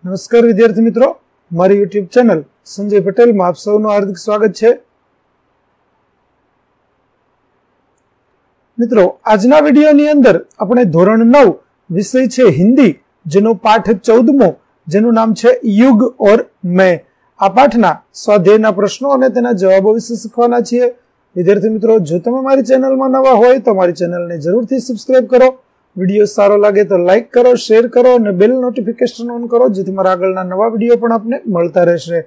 નમસ્કાર વિદ્યાર્થી મિત્રો, મારી યુટ્યુબ ચેનલ સંજય પટેલમાં આપ સૌનું હાર્દિક સ્વાગત છે। મિત્રો, આજના વિડીયોની અંદર આપણે ધોરણ 9 વિષય છે હિન્દી, જેનો પાઠ 14મો, જેનું નામ છે યુગ और मैं। આ પાઠના સ્વાધ્યાયના પ્રશ્નો અને તેના જવાબો વિશે શીખવાના છીએ। વિદ્યાર્થી મિત્રો, જો તમે મારી ચેનલમાં નવા હોય તો મારી ચેનલને જરૂરથી સબસ્ક્રાઇબ કરો। વિડીયો સારો લાગે તો લાઈક કરો, શેર કરો અને બેલ નોટિફિકેશન ઓન કરો, જેથી મારા આગળના નવા વિડીયો પણ આપને મળતા રહેશે।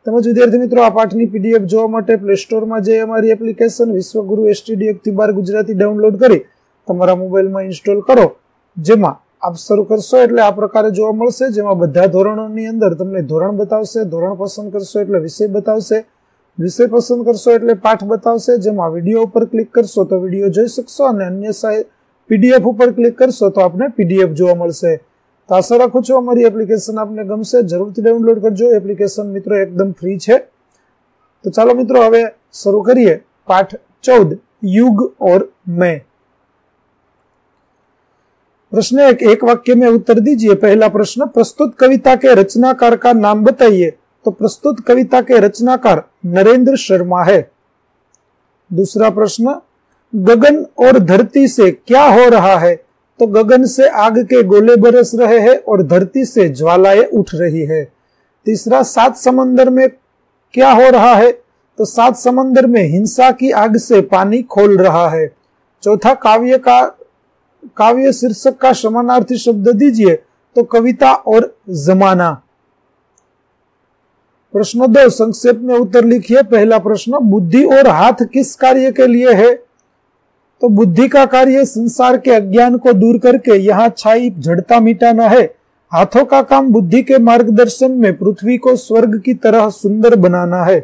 તેમજ વિદ્યાર્થી મિત્રો, આ પાઠની પીડીએફ જોવા માટે પ્લે સ્ટોરમાં જઈ અમારી એપ્લિકેશન વિશ્વગુરુ STD 1-12 ગુજરાતી ડાઉનલોડ કરી તમારા મોબાઈલમાં ઇન્સ્ટોલ કરો, જેમાં આપ શરૂ કરશો એટલે આ પ્રકારે જોવા મળશે, જેમાં બધા ધોરણોની અંદર તમને ધોરણ બતાવશે, ધોરણ પસંદ કરશો એટલે વિષય બતાવશે, વિષય પસંદ કરશો એટલે પાઠ બતાવશે, જેમાં વિડીયો ઉપર ક્લિક કરશો તો વિડીયો જોઈ શકશો અને અન્ય PDF ઉપર ક્લિક કરશો તો આપને PDF જોવા મળશે। તો આશા રાખું છું અમારી એપ્લિકેશન આપને ગમશે, જરૂરથી ડાઉનલોડ કરજો। એપ્લિકેશન મિત્રો એકદમ ફ્રી છે। તો ચાલો મિત્રો, હવે શરૂ કરીએ પાઠ 14 युग और मैं। प्रश्न एक वाक्य में उत्तर दीजिए। पहला प्रश्न, प्रस्तुत कविता के रचनाकार का नाम बताइए। तो प्रस्तुत कविता के रचनाकार नरेंद्र शर्मा है। दूसरा प्रश्न, गगन और धरती से क्या हो रहा है। तो गगन से आग के गोले बरस रहे हैं और धरती से ज्वालाएं उठ रही है। तीसरा, 7 समंदर में क्या हो रहा है। तो 7 समंदर में हिंसा की आग से पानी खोल रहा है। चौथा, काव्य शीर्षक का समानार्थी शब्द दीजिए। तो कविता और जमाना। प्रश्न 2, संक्षेप में उत्तर लिखिए। पहला प्रश्न, बुद्धि और हाथ किस कार्य के लिए है। तो बुद्धि का कार्य संसार के अज्ञान को दूर करके यहाँ छाई जड़ता मिटाना है। हाथों का काम बुद्धि के मार्गदर्शन में पृथ्वी को स्वर्ग की तरह सुंदर बनाना है।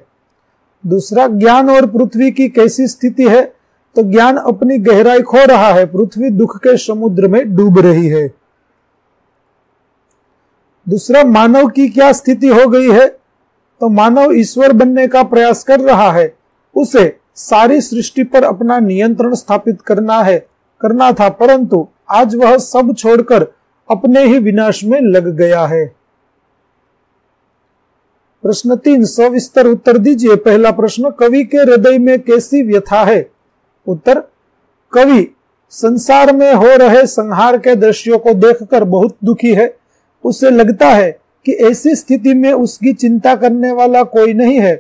दूसरा, ज्ञान और पृथ्वी की कैसी स्थिति है। तो ज्ञान अपनी गहराई खो रहा है, पृथ्वी दुख के समुद्र में डूब रही है। दूसरा, मानव की क्या स्थिति हो गई है। तो मानव ईश्वर बनने का प्रयास कर रहा है, उसे सारी सृष्टि पर अपना नियंत्रण स्थापित करना था, परंतु आज वह सब छोड़कर अपने ही विनाश में लग गया है। प्रश्न 3, सविस्तर उत्तर दीजिए। पहला प्रश्न, कवि के हृदय में कैसी व्यथा है। उत्तर, कवि संसार में हो रहे संहार के दृश्यों को देखकर बहुत दुखी है। उसे लगता है कि ऐसी स्थिति में उसकी चिंता करने वाला कोई नहीं है,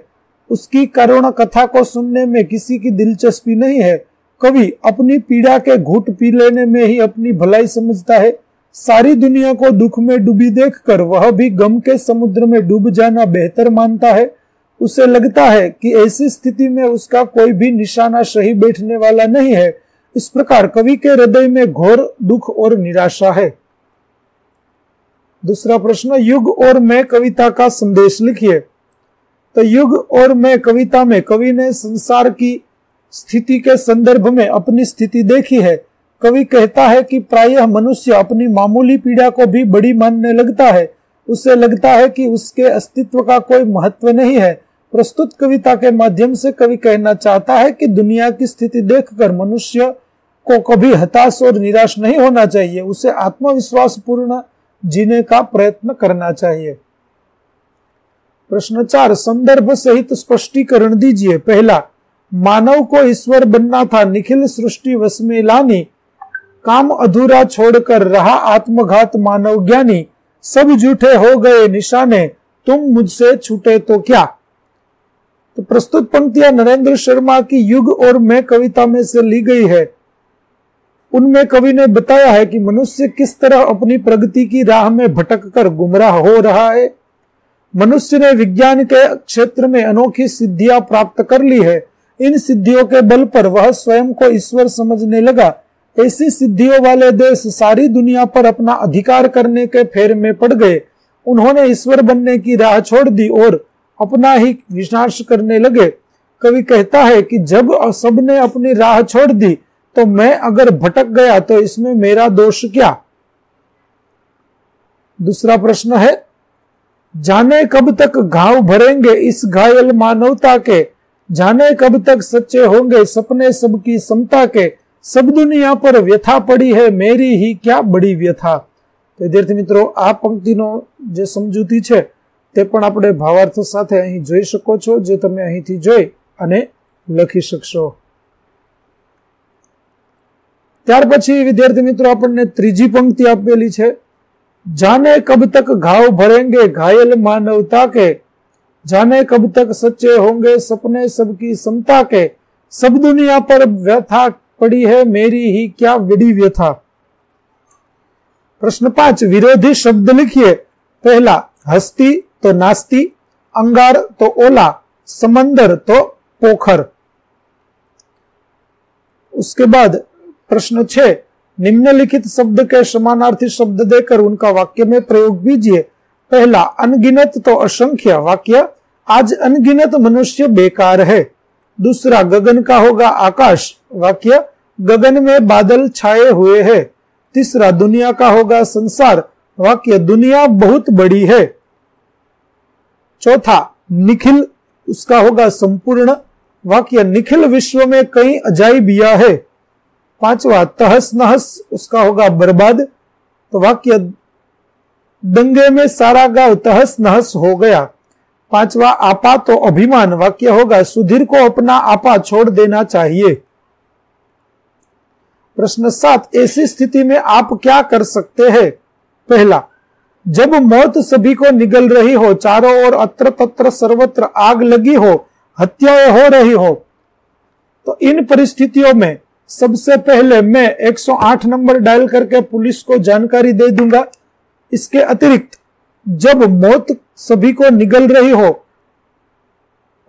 उसकी करुण कथा को सुनने में किसी की दिलचस्पी नहीं है। कवि अपनी पीड़ा के घूंट पी लेने में ही अपनी भलाई समझता है। सारी दुनिया को दुख में डूबी देखकर वह भी गम के समुद्र में डूब जाना बेहतर मानता है। उसे लगता है कि ऐसी स्थिति में उसका कोई भी निशाना सही बैठने वाला नहीं है। इस प्रकार कवि के हृदय में घोर दुख और निराशा है। दूसरा प्रश्न, युग और मैं कविता का संदेश लिखिए। तो युग और मैं कविता में कवि ने संसार की स्थिति के संदर्भ में अपनी स्थिति देखी है। कवि कहता है कि प्रायः मनुष्य अपनी मामूली पीड़ा को भी बड़ी मानने लगता है। उसे लगता है कि उसके अस्तित्व का कोई महत्व नहीं है। प्रस्तुत कविता के माध्यम से कवि कहना चाहता है कि दुनिया की स्थिति देखकर मनुष्य को कभी हताश और निराश नहीं होना चाहिए। उसे आत्मविश्वास पूर्ण जीने का प्रयत्न करना चाहिए। प्रश्न 4, संदर्भ सहित स्पष्टीकरण दीजिए। पहला, मानव को ईश्वर बनना था, निखिल सृष्टि वश में लानी, काम अधूरा छोड़कर रहा आत्मघात मानव ज्ञानी, सब झूठे हो गए निशाने, तुम मुझसे छूटे तो क्या। तो प्रस्तुत पंक्तियां नरेंद्र शर्मा की युग और मैं कविता में से ली गई है। उनमें कवि ने बताया है कि मनुष्य किस तरह अपनी प्रगति की राह में भटक कर गुमराह हो रहा है। मनुष्य ने विज्ञान के क्षेत्र में अनोखी सिद्धियां प्राप्त कर ली है। इन सिद्धियों के बल पर वह स्वयं को ईश्वर समझने लगा। ऐसी सिद्धियों वाले देश सारी दुनिया पर अपना अधिकार करने के फेर में पड़ गए। उन्होंने ईश्वर बनने की राह छोड़ दी और अपना ही विनाश करने लगे। कवि कहता है कि जब सबने अपनी राह छोड़ दी तो मैं अगर भटक गया तो इसमें मेरा दोष क्या। दूसरा प्रश्न है, जाने कब तक घाव भरेंगे इस घायल मानवता के, जाने कब तक सच्चे होंगे सपने सबकी समता के, सब दुनिया पर व्यथा पड़ी है मेरी ही क्या बड़ी व्यथा। વિદ્યાર્થી મિત્રો આ પંક્તિનો જે સમજૂતી છે તે પણ આપણે ભાવાર્થ સાથે અહીં જોઈ શકો છો, જે તમે અહીંથી જોઈ અને લખી શકશો। ત્યાર પછી વિદ્યાર્થી મિત્રો આપણને ત્રીજી પંક્તિ આપેલી છે, जाने कब तक घाव भरेंगे घायल मानवता के, जाने कब तक सच्चे होंगे सपने सबकी समता के, सब दुनिया पर व्यथा पड़ी है मेरी ही क्या बड़ी व्यथा। प्रश्न 5, विरोधी शब्द लिखिए। पहला हस्ती तो नास्ती, अंगार तो ओला, समंदर तो पोखर। उसके बाद प्रश्न 6, निम्नलिखित शब्द के समानार्थी शब्द देकर उनका वाक्य में प्रयोग कीजिए। पहला अनगिनत तो असंख्य, वाक्य आज अनगिनत मनुष्य बेकार है। दूसरा गगन का होगा आकाश, वाक्य गगन में बादल छाए हुए हैं। तीसरा दुनिया का होगा संसार, वाक्य दुनिया बहुत बड़ी है। चौथा निखिल, उसका होगा संपूर्ण, वाक्य निखिल विश्व में कई अजायबियां है। पांचवा तहस नहस, उसका होगा बर्बाद, तो वाक्य दंगे में सारा गांव तहस नहस हो गया। पांचवा आपा तो अभिमान, वाक्य होगा सुधीर को अपना आपा छोड़ देना चाहिए। प्रश्न 7, ऐसी स्थिति में आप क्या कर सकते हैं? पहला, जब मौत सभी को निगल रही हो, चारों ओर अत्र तत्र सर्वत्र आग लगी हो, हत्याएं हो रही हो, तो इन परिस्थितियों में सबसे पहले मैं 108 नंबर डायल करके पुलिस को जानकारी दे दूंगा। इसके अतिरिक्त जब मौत सभी को निगल रही हो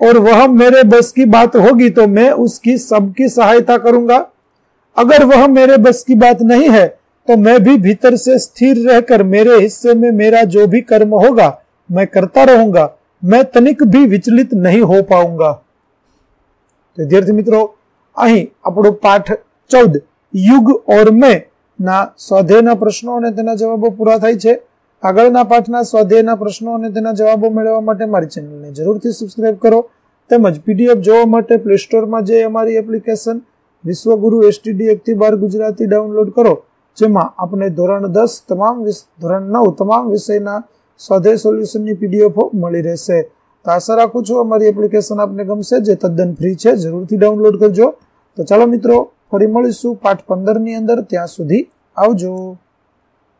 और वह मेरे बस की बात होगी तो मैं उसकी सबकी सहायता करूंगा। अगर वह मेरे बस की बात नहीं है तो मैं भी भीतर से स्थिर रहकर मेरे हिस्से में मेरा जो भी कर्म होगा मैं करता रहूंगा। मैं तनिक भी विचलित नहीं हो पाऊंगा। तो विद्यार्थी मित्रों, અહીં આપણો પાઠ 14 યુગ ઓર મેં ના સ્વાધ્યાયના પ્રશ્નો અને તેના જવાબો પૂરા થાય છે। આગળના પાઠના સ્વાધ્યાયના પ્રશ્નો અને તેના જવાબો મેળવવા માટે મારી ચેનલને જરૂરથી સબસ્ક્રાઇબ કરો, તેમજ પીડીએફ જોવા માટે પ્લે સ્ટોરમાં જઈ અમારી એપ્લિકેશન વિશ્વગુરુ એસટીડી 1 થી 12 ગુજરાતી ડાઉનલોડ કરો, જેમાં આપણે ધોરણ 10 ધોરણ 9 તમામ વિષયના સ્વાધ્યાય સોલ્યુશનની પીડીએફ મળી રહેશે। તો આશા રાખું છું અમારી એપ્લિકેશન આપને ગમશે, જે તદ્દન ફ્રી છે, જરૂરથી ડાઉનલોડ કરજો। તો ચાલો મિત્રો, ફરી મળીશું પાઠ 15 ની અંદર, ત્યાં સુધી આવજો।